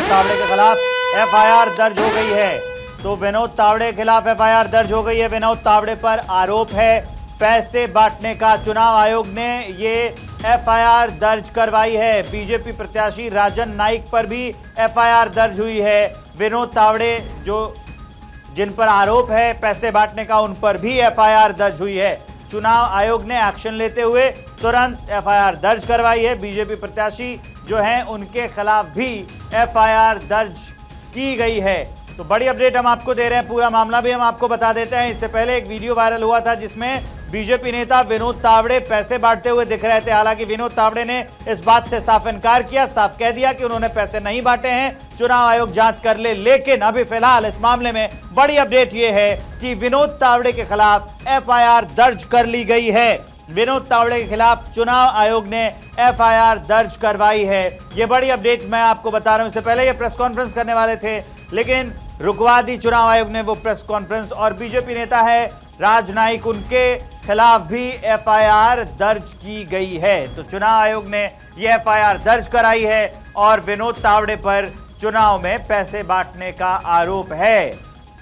तावड़े के खिलाफ एफआईआर दर्ज हो गई है। तो विनोद तावड़े के खिलाफ एफआईआर दर्ज हो गई है। विनोद तावड़े पर आरोप है पैसे बांटने का। चुनाव आयोग ने ये एफआईआर दर्ज करवाई है। बीजेपी प्रत्याशी राजन नाइक पर भी एफआईआर दर्ज हुई है। विनोद तावड़े जिन पर आरोप है पैसे बांटने का, उन पर भी एफआईआर दर्ज हुई है। चुनाव आयोग ने एक्शन लेते हुए तुरंत एफआईआर दर्ज करवाई है। बीजेपी प्रत्याशी जो हैं उनके खिलाफ भी एफआईआर दर्ज की गई है। तो बड़ी अपडेट हम आपको दे रहे हैं, पूरा मामला भी हम आपको बता देते हैं। इससे पहले एक वीडियो वायरल हुआ था जिसमें बीजेपी नेता विनोद तावड़े पैसे बांटते हुए दिख रहे थे। हालांकि विनोद तावड़े ने इस बात से साफ इनकार किया, साफ कह दिया कि उन्होंने पैसे नहीं बांटे हैं, चुनाव आयोग जांच कर ले। लेकिन अभी फिलहाल इस मामले में बड़ी अपडेट यह है कि विनोद तावड़े के खिलाफ एफआईआर दर्ज कर ली गई है। विनोद तावड़े के खिलाफ चुनाव आयोग ने एफआईआर दर्ज करवाई है। ये बड़ी अपडेट मैं आपको बता रहा हूं। इससे पहले ये प्रेस कॉन्फ्रेंस करने वाले थे, लेकिन रुकवा दी चुनाव आयोग ने वो प्रेस कॉन्फ्रेंस। और बीजेपी नेता है राज नाइक, उनके खिलाफ भी एफआईआर दर्ज की गई है। तो चुनाव आयोग ने ये एफआईआर दर्ज कराई है और विनोद तावड़े पर चुनाव में पैसे बांटने का आरोप है।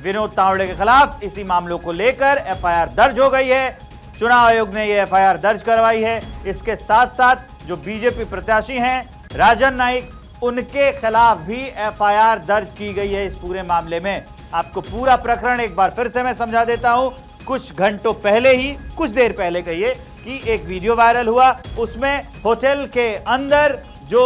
विनोद तावड़े के खिलाफ इसी मामलों को लेकर एफआईआर दर्ज हो गई है। चुनाव आयोग ने ये एफआईआर दर्ज करवाई है। इसके साथ साथ जो बीजेपी प्रत्याशी हैं राजन नाइक, उनके खिलाफ भी एफआईआर दर्ज की गई है। इस पूरे मामले में आपको पूरा प्रकरण एक बार फिर से मैं समझा देता हूं। कुछ घंटों पहले ही, कुछ देर पहले कहिए, कि एक वीडियो वायरल हुआ। उसमें होटल के अंदर जो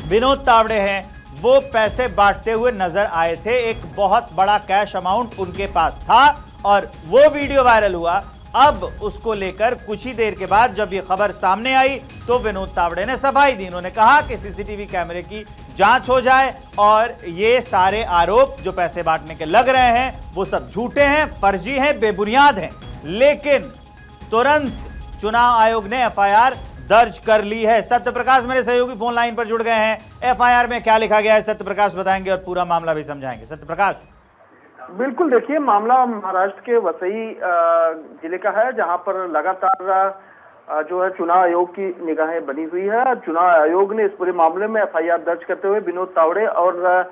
विनोद तावड़े हैं वो पैसे बांटते हुए नजर आए थे। एक बहुत बड़ा कैश अमाउंट उनके पास था और वो वीडियो वायरल हुआ। अब उसको लेकर कुछ ही देर के बाद जब ये खबर सामने आई तो विनोद तावड़े ने सफाई दी। उन्होंने कहा कि सीसीटीवी कैमरे की जांच हो जाए और ये सारे आरोप जो पैसे बांटने के लग रहे हैं वो सब झूठे हैं, फर्जी हैं, बेबुनियाद हैं। लेकिन तुरंत चुनाव आयोग ने एफआईआर दर्ज कर ली है। सत्यप्रकाश मेरे सहयोगी फोन लाइन पर जुड़ गए हैं। एफआईआर में क्या लिखा गया है सत्यप्रकाश बताएंगे और पूरा मामला भी समझाएंगे। सत्यप्रकाश। बिल्कुल, देखिए मामला महाराष्ट्र के वसई जिले का है, जहां पर लगातार जो है चुनाव आयोग की निगाहें बनी हुई है। चुनाव आयोग ने इस पूरे मामले में एफआईआर दर्ज करते हुए विनोद तावड़े और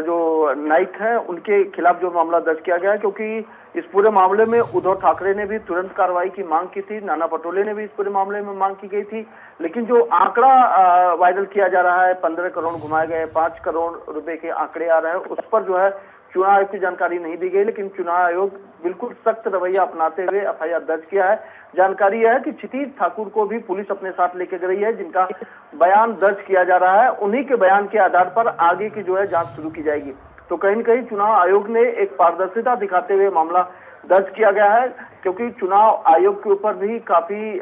जो नाइक है उनके खिलाफ जो मामला दर्ज किया गया है, क्योंकि इस पूरे मामले में उद्धव ठाकरे ने भी तुरंत कार्रवाई की मांग की थी, नाना पटोले ने भी इस पूरे मामले में मांग की गई थी। लेकिन जो आंकड़ा वायरल किया जा रहा है, 15 करोड़ घुमाए गए, 5 करोड़ रुपए के आंकड़े आ रहे हैं, उस पर जो है चुनाव आयोग की जानकारी नहीं दी गई। लेकिन चुनाव आयोग बिल्कुल सख्त रवैया अपनाते हुए एफआईआर दर्ज किया है। जानकारी यह है कि क्षितिज ठाकुर को भी पुलिस अपने साथ लेके गई है, जिनका बयान दर्ज किया जा रहा है। उन्हीं के बयान के आधार पर आगे की जो है जांच शुरू की जाएगी। तो कहीं न कहीं चुनाव आयोग ने एक पारदर्शिता दिखाते हुए मामला दर्ज किया गया है, क्योंकि चुनाव आयोग के ऊपर भी काफी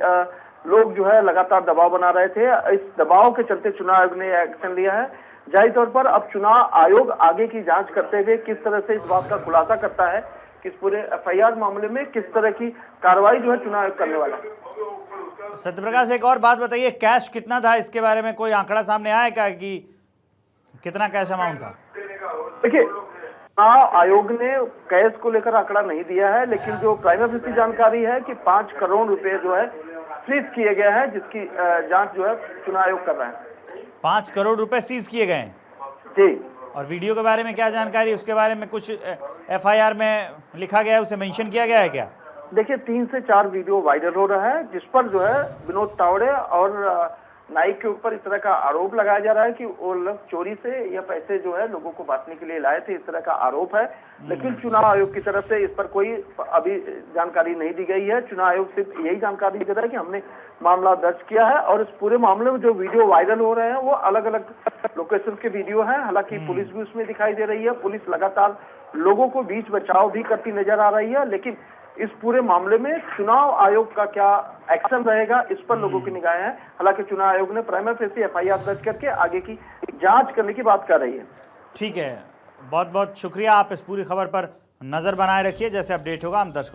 लोग जो है लगातार दबाव बना रहे थे। इस दबाव के चलते चुनाव आयोग ने एक्शन लिया है। जाहिर तौर पर अब चुनाव आयोग आगे की जांच करते हुए किस तरह से इस बात का खुलासा करता है कि इस पूरे एफआईआर मामले में किस तरह की कार्रवाई जो है चुनाव आयोग करने वाला है। सत्यप्रकाश, एक और बात बताइए, कैश कितना था? इसके बारे में कोई आंकड़ा सामने आया क्या कि कितना कैश अमाउंट था? देखिए, चुनाव आयोग ने कैश को लेकर आंकड़ा नहीं दिया है, लेकिन जो प्राइमा फेसी जानकारी है कि 5 करोड़ रुपए जो है फ्रीज किए गए हैं, जिसकी जांच जो है चुनाव आयोग कर रहा है। 5 करोड़ रुपए सीज किए गए हैं जी। और वीडियो के बारे में क्या जानकारी? उसके बारे में कुछ एफआईआर में लिखा गया है, उसे मेंशन किया गया है क्या? देखिए, 3 से 4 वीडियो वायरल हो रहा है, जिस पर जो है विनोद तावड़े और नाइक के ऊपर इस तरह का आरोप लगाया जा रहा है कि वो लोग चोरी से या पैसे जो है लोगों को बांटने के लिए लाए थे, इस तरह का आरोप है। लेकिन चुनाव आयोग की तरफ से इस पर कोई अभी जानकारी नहीं दी गई है। चुनाव आयोग सिर्फ यही जानकारी दे रहा है कि हमने मामला दर्ज किया है। और इस पूरे मामले में जो वीडियो वायरल हो रहे हैं वो अलग अलग लोकेशन के वीडियो हैं। हालांकि पुलिस भी उसमें दिखाई दे रही है। पुलिस लगातार लोगों को बीच बचाव भी करती नजर आ रही है। लेकिन इस पूरे मामले में चुनाव आयोग का क्या एक्शन रहेगा, इस पर लोगों की निगाहें हैं। हालांकि चुनाव आयोग ने प्राइमा फेसी एफआईआर दर्ज करके आगे की जांच करने की बात कर रही है। ठीक है, बहुत बहुत शुक्रिया। आप इस पूरी खबर पर नजर बनाए रखिए, जैसे अपडेट होगा हम दर्शकों